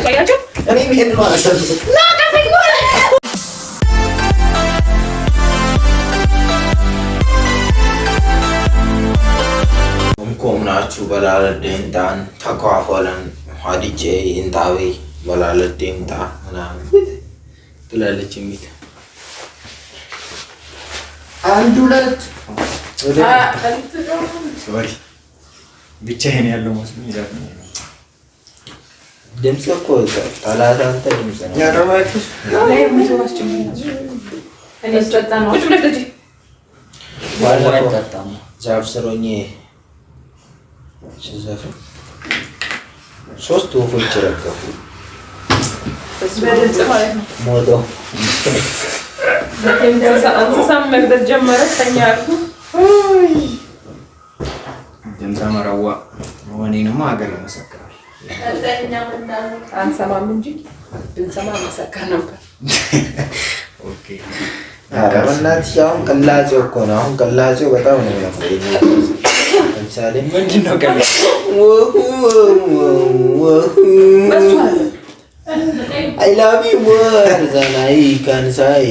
አያችሁ እኔ ምን ማለት ነው ናቀፈኝ ናችሁ በላለደንታን ተቋፈለን ሀዲቼ እንታዊ በላለደንታ ምናምን ትላለች የሚት አንድ ሁለት ሶሪ ብቻዬን ያለው መስሎኝ ይዛት ነው ድምጽ እኮ ታላታንተ ድምጽ ነው ያረባችሁ ላይ ምትዋስ ጭምር እኔ ስጠጣ ነው ቁጭ ብለሽ ልጅ ባለፈው ተጣጣሙ ዛፍ ስሮኝ ሲዘፍ ሶስት ወፎች ረገፉ በድምጽ ማለት ነው ሞቶ እንስሳም መግደል ጀመረ ተኛሉ ድምጽ መራዋ ወኔንማ ሀገር ይመሰክራል አንሰማም እንጂ ብንሰማ መሰከር ነበር ኦኬ አረናት ያው ቅላጼው እኮ ነው አሁን ቅላጼው በጣም ነው የሚያፈው ለምሳሌ ምንድነው ቀለ I love you more than I can say.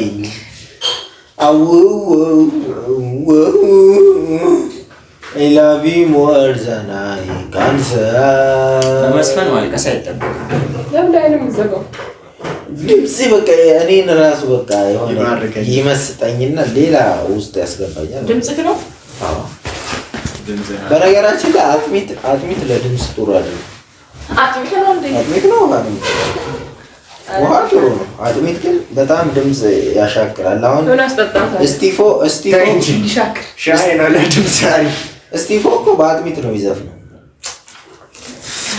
I love you more than I can say. መስፈን ማልቀስ አይጠበቅም ለምን አይንም ይዘጋው ድምጽ በቃ እኔን ራሱ በቃ የሆነ ይመስጠኝና ሌላ ውስጥ ያስገባኛል ድምጽህ ነው አዎ በነገራችን ላይ አጥሚት ለድምጽ ጥሩ አይደለም አጥሚት ነው እንዴ አጥሚት ነው ውሃ ጥሩ ነው አጥሚት ግን በጣም ድምጽ ያሻክራል አሁን እስቲፎ ይሻክር ሻይ ነው ለድምጽ አሪፍ እስቲፎ እኮ በአጥሚት ነው ይዘፍነው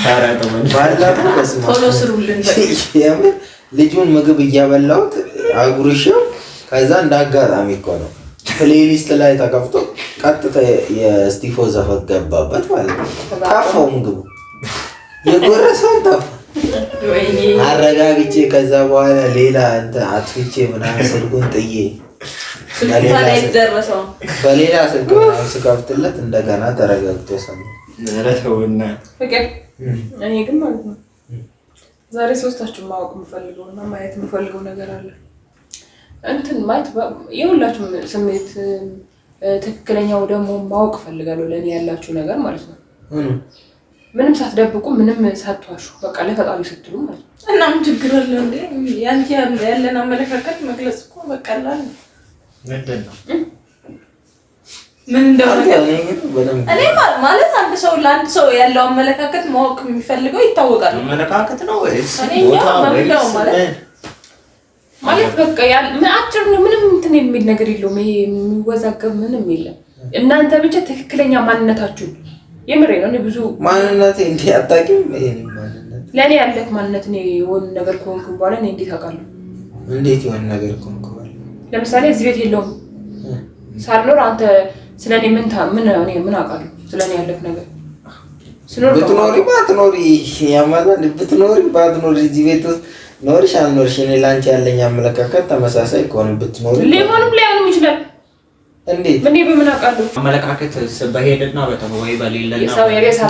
ታራተመን ባላቱ በስማ ቶሎ ስሩልን የምር ልጁን ምግብ እያበላሁት አጉርሼው ከዛ እንዳጋጣሚ እኮ ነው ፕሌሊስት ላይ ተከፍቶ ቀጥታ የስቲፎ ዘፈን ገባበት ማለት ነው ታፋው ምግቡ የጎረሰውን ታፋ ወይኔ አረጋግጬ ከዛ በኋላ ሌላ እንተ አጥፍቼ ምናምን ስልኩን ጥዬ በሌላ ስልክ ምናምን ስከፍትለት እንደገና ተረጋግቶ ሰማ ነረተውና ፍቅር እኔ ግን ማለት ነው ዛሬ ሶስታችሁን ማወቅ የምፈልገውና ማየት የምፈልገው ነገር አለ እንትን ማየት የሁላችሁም ስሜት ትክክለኛው ደግሞ ማወቅ ፈልጋለሁ ለኔ ያላችሁ ነገር ማለት ነው ምንም ሳትደብቁ ምንም ሳትዋሹ በቃ ለፈጣሪ ስትሉ ማለት ነው እና ምን ችግር አለ እንዴ ያንቺ ያለን አመለካከት መግለጽ እኮ በቀላል ነው ምንድነው ምን እንደሆነ እኔ ማለት አንድ ሰው ለአንድ ሰው ያለው አመለካከት ማወቅ የሚፈልገው ይታወቃል አመለካከት ነው ወይስ ቦታው ማለት በቃ አጭር ነው ምንም እንትን የሚል ነገር የለውም ይሄ የሚወዛገብ ምንም የለም እናንተ ብቻ ትክክለኛ ማንነታችሁ የምሬ ነው እኔ ብዙ ማንነቴ እንዴ አጣቂም ይሄ ማንነት ለኔ ያለክ ማንነት ነው የሆነ ነገር ኮንኩ በኋላ እኔ እንዴት አውቃለሁ እንዴት የሆነ ነገር ኮንኩ በኋላ ለምሳሌ እዚህ ቤት የለውም ሳልኖር አንተ ስለኔ ምን አውቃለሁ ስለኔ ያለክ ነገር ስለኔ ብትኖሪ ባትኖሪ ያማዛል ብትኖሪ ባትኖሪ እዚህ ቤት ውስጥ ኖርሽ አልኖርሽ እኔ ላንቺ ያለኝ አመለካከት ተመሳሳይ ከሆነ ብትኖሪ ሊሆንም ይችላል እንዴት ምን በምን አውቃለሁ አመለካከት በሄደና በተወይ በሌለና ሰው የሬሳ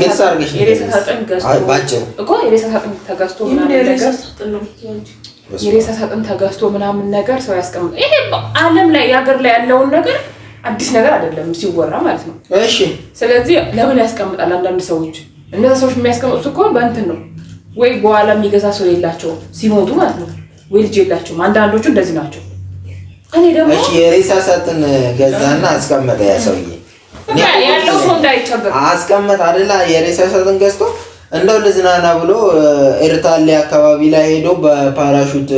ሳጥን ገዝቶ አይ ባጭሩ እኮ የሬሳ ሳጥን ተገዝቶ የሬሳ ሳጥን ተገዝቶ ምናምን ነገር ሰው ያስቀምጣል ይሄ ዓለም ላይ ያገር ላይ ያለውን ነገር አዲስ ነገር አይደለም ሲወራ ማለት ነው እሺ ስለዚህ ለምን ያስቀምጣል አንዳንድ ሰዎች እነዛ ሰዎች የሚያስቀምጡት እኮ በእንትን ነው ወይ በኋላ የሚገዛ ሰው የላቸው ሲሞቱ ማለት ነው ወይ ልጅ የላቸውም አንዳንዶቹ እንደዚህ ናቸው እኔ ደግሞ እሺ የሬሳ ሳጥን ገዛና አስቀመጠ ያ ሰውዬ ያለው ሰው እንዳይቸገር አስቀመጠ አይደለ የሬሳ ሳጥን ገዝቶ እንደው ለዝናና ብሎ ኤርታሌ አካባቢ ላይ ሄዶ በፓራሹት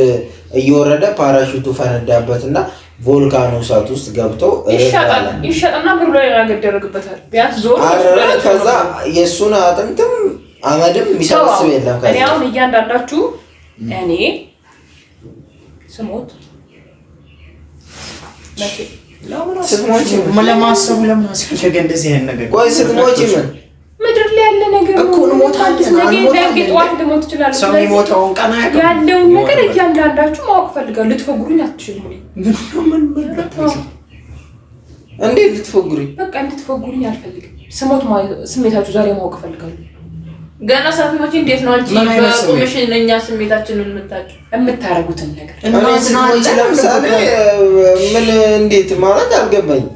እየወረደ ፓራሹቱ ፈነዳበትና ቮልካኖ እሳት ውስጥ ገብቶ ይሻጣና ብሩ ላይ ያገደረግበታል ቢያንስ ዞር ከዛ የሱን አጥንትም አመድም የሚሰበስብ የለም እኔ አሁን እያንዳንዳችሁ እኔ ስሞት ስትሞች ለማሰቡ ለምን አስፈለገ እንደዚህ አይነት ነገር ቆይ ስትሞች ምን ምድር ላይ ያለ ነገር እኮ ነው ሞታለች ነገ ጠዋት ልሞት ይችላል ሰው የሚሞተውን ቀን ያለውን ነገር እያንዳንዳችሁ ማወቅ ፈልጋለሁ ልትፈጉሩኝ አትችሉም እንዴት ልትፈጉሩኝ በቃ እንድትፈጉሩኝ አልፈልግም ስሞት ስሜታችሁ ዛሬ ማወቅ ፈልጋለሁ ገና ሳትሞቺ እንዴት ነው አንቺ በቁምሽ እኛ ስሜታችንን የምታረጉትን ነገር ለምሳሌ ምን እንዴት ማለት አልገባኝም።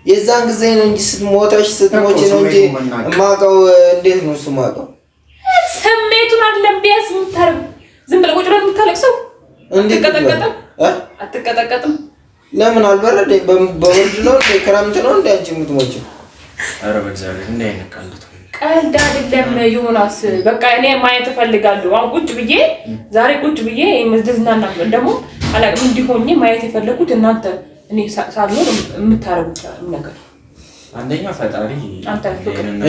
የዛን ጊዜ ነው እንጂ ስትሞች ነው እንጂ የማውቀው እንዴት ነው እሱ የማውቀው ስሜቱን አይደለም። ቢያንስ የምታረጉ ዝም ብለህ ቁጭ ብለህ የምታለቅሰው አትቀጠቀጥም? ለምን አልበረደኝ? በብርድ ነው እንደ ክረምት ነው እንደ አንቺ የምትሞችው? ኧረ በእግዚአብሔር እንዳይነቃልት ቀልድ አይደለም ዮናስ። በቃ እኔ ማየት እፈልጋለሁ። አሁን ቁጭ ብዬ ዛሬ ቁጭ ብዬ መዝናና ደግሞ አላውቅም እንዲሆኝ ማየት የፈለኩት እናንተ እኔ ሳልኖር የምታረጉት ነገር አንደኛ ፈጣሪ አንተ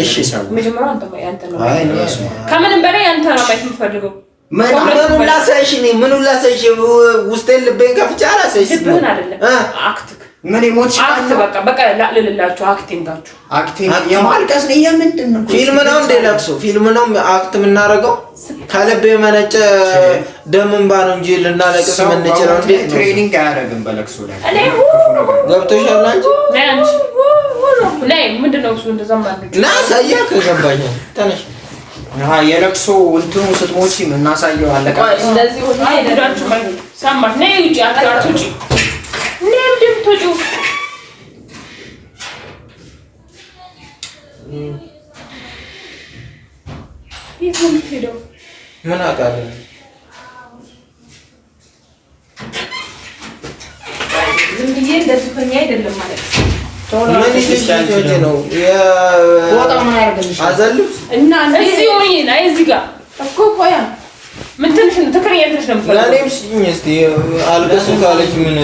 እሺ መጀመሪያ አንተ ነው ከምንም በላይ አንተ ነው ማየት የምፈልገው። ምኑን ላሳይሽ? እኔ ምኑን ላሳይሽ? ውስጤን ልቤን ከፍቼ አላሳይሽ። ልብህን አይደለም አክትክ ምን ይሞት አክት በቃ ላልልላችሁ አክቲንጋችሁ የማልቀስ ነው። የምንድን ነው ፊልም ነው እንደ ለቅሶ ፊልም ነው አክት የምናደርገው። ከልብ የመነጨ ደም እንባ ነው እንጂ ልናለቅስ የምንችለው እንዴት ነው? ትሬኒንግ አያደርግም በለቅሶ ላይ ገብቶሻል አንቺ ላይ ምንድን ነው እሱ እንደዛ ማለት ና ሳይያ ከገባኝ ተነሽ የለቅሶ እንትኑ ስትሞቺ እናሳየው አለቀ። እንደዚህ ሆነ አይደላችሁ ማለት ሰማሽ ነይ ውጪ አትውጪ ለምንድን ትወጪው? የት ነው የምትሄደው? ምን አውቃለሁ? ዝም ብዬ እንደዚህ ሆኜ አይደለም ማለት ምን ይችላል ነው ወጣ ምን ያደርግልሽ? አዘልፍ እና እዚህ ሆኜ ላይ እዚህ ጋር እኮ ቆያ ምን ትንሽ ትክክለኛለሽ ነው የምፈልገው። ለኔም ሲኝ እስቲ አልበሱ ካለች ምን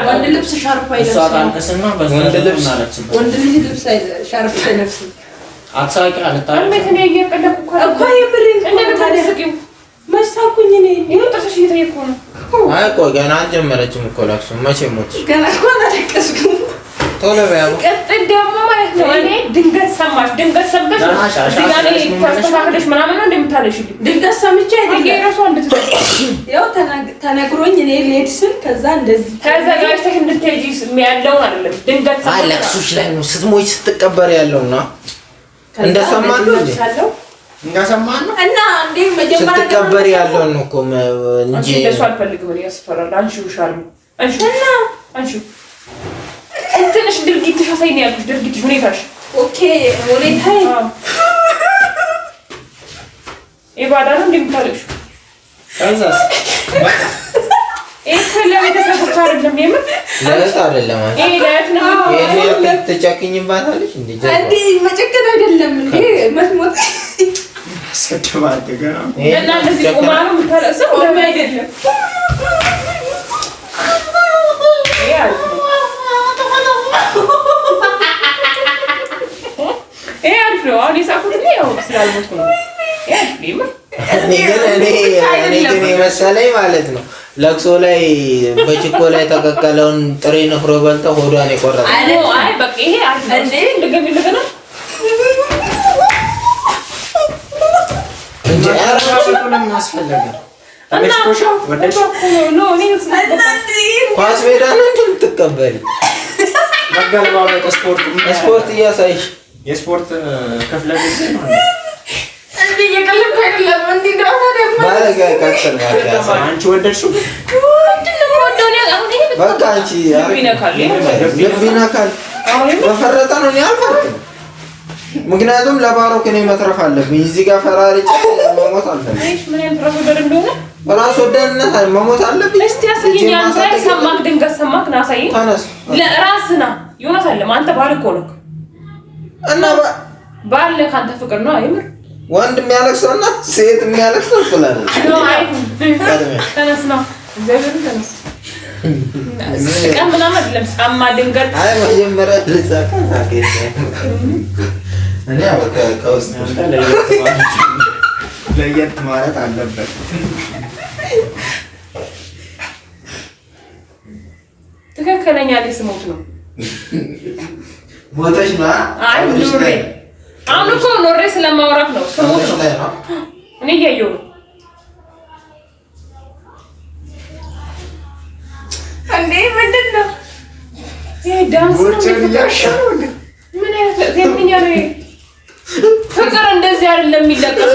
ወንድ ልብስ ሻርፕ አይደለም። አታልቀስና ወንድ ልብስ ወንድ ልብስ ሻርፕ አይነፍስ አትሳቂ አልታለ እኔ እየቀለኩ እኮ የምሬን እንደምታደርጊው መስታኩኝ እኔ ይወጣሽ እየተየኩ ነው። አይ ቆይ ገና አልጀመረችም እኮ ለቅሶ መቼ ሞት ገና እኮ አላለቀስኩም። ቶሎ በያው ቀጥል ደግሞ ማለት ነው። እኔ ድንገት ሰማሽ ድንገት ሰምተሽ እዚህ ጋር ላይ ታስተካክለሽ ምናምን ነው እንደምታለሽልኝ ድንገት ሰምቼ አይደለም የራሱ እንድትፈጭ ያው ተነግሮኝ እኔ ልሄድ ስል ከዛ እንደዚህ ተዘጋጅተሽ እንድትሄጂ ያለውን አይደለም ድንገት ሰማሽ ለቅሶሽ ላይ ነው ስትሞች ስትቀበር ያለውና እንደሰማን ነው እንደሰማን ነው እና እንዴ መጀመሪያ ስትቀበር ያለውን ነው እኮ እንጂ እንደሱ አልፈልግም። እኔ ያስፈራል። አንቺው ሻርም አንቺው እንትንሽ ድርጊትሽ አሳይኝ ያልኩሽ ድርጊትሽ ሁኔታሽ ኦኬ ሁኔታዬ ኢባዳ ነው እንደምታለቅሽ ከዛስ ለቤተሰብ ብቻ አይደለም የምር ለእህት አይደለም ይሄ ለእህት ነው ይሄ ትጨክኝባታለሽ እንዴ እንዴ መጨከን አይደለም እንዴ መስሞት ሰደባል ገና እና እንደዚህ ቆማ ነው የምታለቅሰው ለምን አይደለም ይሄ አሪፍ ነው። አሁን የሳኩት ነው ስላልሞት ነው እኔ ግን የመሰለኝ ማለት ነው ለቅሶ ላይ በችኮ ላይ ተቀቀለውን ጥሬ ንፍሮ በልተው ሆዷን የቆረጠ አይ በቃ ይሄ አሪፍ ነው። እንደገቢ እንደገና እንጂ አራራሽቱ ለምን አስፈለገ? ተመሽቶሽ ወደሽ ነው እኔ ኳስ ሜዳ ነው እንድትቀበል መገለባበጥ ስፖርት እያሳይሽ የስፖርት ክፍለ ጊዜ ነው እንዴ የቀለብኩ አይደለም እንዴ ነው ታዲያ ባለጋ ካንሰር ማለት አንቺ ወደድሽው በቃ አንቺ ልብ ይነካል በፈረጠ ነው እኔ አልፈርጥም። ምክንያቱም ለባሮክ እኔ መትረፍ አለብኝ። እዚህ ጋር ፈራርጬ መሞት አልፈልግም። ምን ራስ ወደድ እንደሆነ ራስ ወደድነት መሞት አለብኝ። እስቲ አሳየኝ። አንተ ሰማክ ድንገት ሰማክ ና አሳየኝ። ተነስ ለራስና ዮናስ አለ አንተ ባል እኮ ነው እና ባል ካንተ ፍቅር ነው አይምር ወንድ የሚያለቅሰውና ሴት የሚያለቅሰው እኩል አይደለም። ነው አይ ተነስ ነው እግዚአብሔር ተነስ ቀምና ማለት ሰማ ድንገት አይ መጀመሪያ ልዛካ ታከለ እኔ አውቀ ከውስጥ ለየት ማለት አለበት። ትክክለኛ ስሞት ነው ሞተሽ ነው አይ ኖሬ አሁን እኮ ኖሬ ስለማወራክ ነው ስሞት ነው እኔ እያየሁ ነው እንዴ ምንድን ነው ይሄ ዳንስ ነው ምን አይነት ለምኛ ነው ፍቅር እንደዚህ እንደዚህ አይደለም የሚለቀስ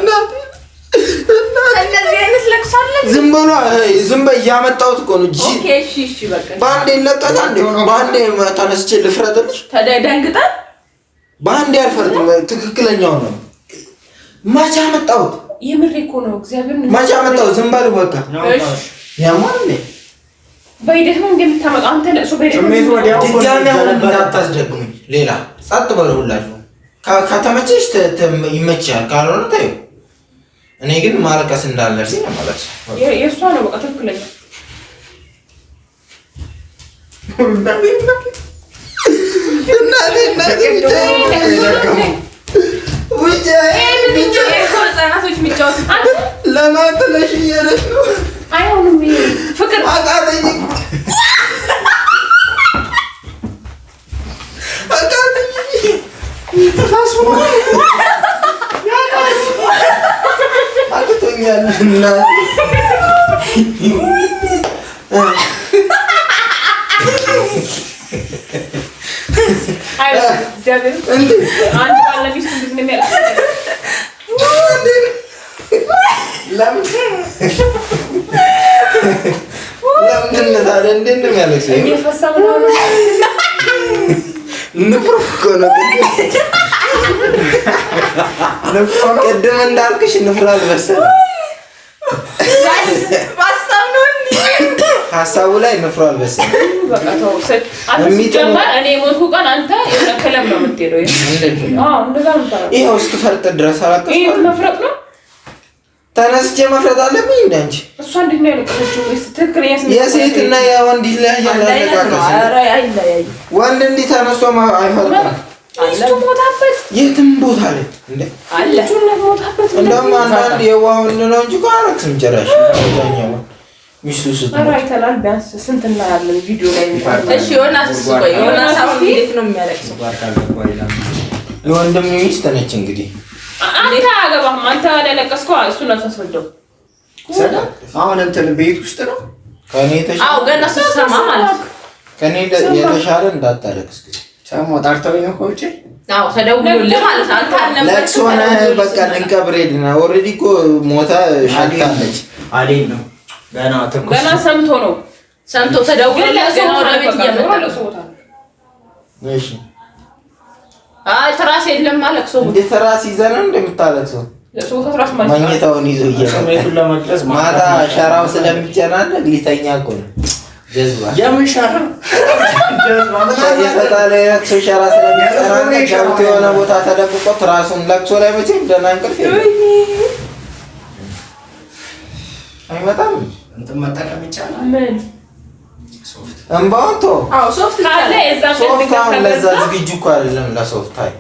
ነው። እንደዚህ አይነት ለቅሶ አለ። ዝም በይ እያመጣሁት እኮ ነው። ኦኬ እሺ በቃ በአንዴ ይለቀቃል። በአንዴ ተነስቼ ልፍረድልሽ? ተደንግጠን በአንዴ አልፈርድም። ትክክለኛው ነው። መቼ አመጣሁት? የምሬ እኮ ነው። እግዚአብሔር መቼ አመጣሁት? ዝም በሉ በቃ። ያማል ነኝ በሂደት ነው እንደምታመጣው አንተ ለቅሶ በሂደት ድጋሚ አሁን እንዳታስደግሙኝ። ሌላ ጸጥ በሉ ሁላችሁ። ከተመቸሽ ይመችሻል፣ ካልሆነ ተይው። እኔ ግን ማለቀስ እንዳለብኝ ነው ማለት ነው። የእሷ ነው በቃ ትክክለኛ ፍቅር ቅድም እንዳልክሽ ንፍራ አልመሰለም። ሀሳቡ ላይ ንፍራ አልመሰለም። እኔ ሞቱ ቀን አንተ ክለብ ነው የምትሄደው። ይኸው እስክፈርጥ ድረስ አላቀስኩም። መፍረጥ ነው። ተነስቼ መፍረጥ አለብኝ እንደ አንቺ። እሷ እንዴት ነው ያለቀሰችው? የሴትና የወንድ ይለያያል። ወንድ እንዲህ ተነስቶ አይፈርጥም። ሚስቱ ሞታበት የትም ቦታ ላይ እንደ አለች ሞታበት። እንደውም አንዳንድ የዋህ ወንድ ነው እንጂ አረክስም ጭራሽ። አብዛኛው ሚስቱ ስትሞት አይተናል። ቢያንስ ስንት እናያለን ቪዲዮ ላይ። እሺ ዮናስ አሁን እንዴት ነው የሚያለቅሰው? የወንድም ሚስት ነች እንግዲህ። አንተ አገባህም። አንተ ያለቀስከው እሱን አታስረዳው። አሁን እንትን ቤት ውስጥ ነው ከኔ ተሻለ። አዎ ገና ስትሰማ ማለት ነው። ከኔ የተሻለ እንዳታለቅስ ሰሞ ጣርተውኝ ነው ከውጪ። አዎ ተደውሎልህ ማለት አንተ አልነበረም። ለቅሶ ነው በቃ ልንቀብር ሄድን። ኦልሬዲ እኮ ሞታ ሻታለች አለኝ ነው ገና ተኩስ ገና ሰምቶ ነው ሰምቶ ተደውሎልህ ገና ወደ ቤት እየመጣ ነው። እሺ አይ ትራስ የለም ማለት ሰው እንደ ትራስ ይዘህ ነው እንደምታለቅሰው። መኝታውን ይዞ ለመድረስ ማታ ሸራው ስለሚጨናነቅ ሊተኛ እኮ ነው። ጀዝባ የምን ሸራ የፈጣሪ ለቅሶ ሸራ ስለሚጨናነቅ ገብቶ የሆነ ቦታ ተደብቆ ትራሱን ለቅሶ ላይ መቼም ደህና እንቅልፍ አይመጣም። እንትን መጠቀም ይቻላል። ምን ሶፍት እምባውን ተው። አዎ ሶፍት ካለ ሶፍት አሁን ለዛ ዝግጁ እኮ አይደለም ለሶፍት። አይ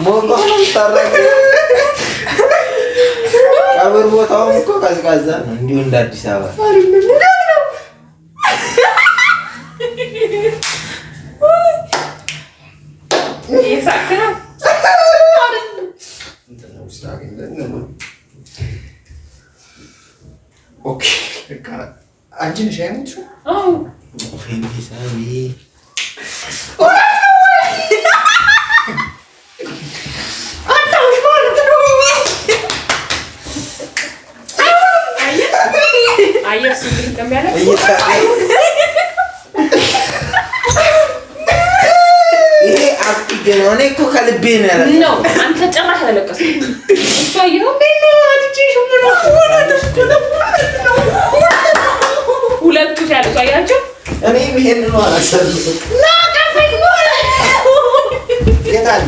ሞቆ ታረቀ። ቀብር ቦታውም እኮ ቀዝቃዛ ነው እንዲሁ እንደ አዲስ አበባ። ይሳክና ኦኬ አንቺ ነሽ አይሞትሽው? አዎ ፌንዲሳቢ አየስ እንደሚያለ ይሄ አክቲቭ ነው። እኔ እኮ ከልቤ ነው ያለው ነው። አንተ ጭራሽ ያለቀስ እሷ ይሄው ሁለቱ ያለው አያችሁ። እኔ ይሄን ነው አላሰብኩ ና ቀፈኝ ነው የታለ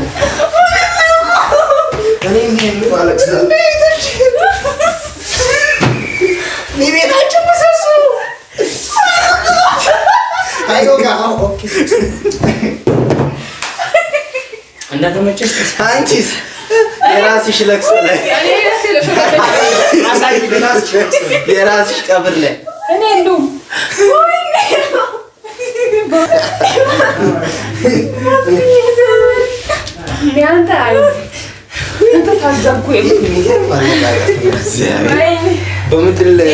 እኔ ይሄን ነው አላሰብኩ ቤታችሁ መሰሱ አይጎጋ ኦኬ እንደተመቸሽ አንቺስ የራስሽ ለቅሶ ላይ የራስሽ ቀብር ላይ እኔ እንደውም ያንተ አንተ ታዘብኩ በምድር ላይ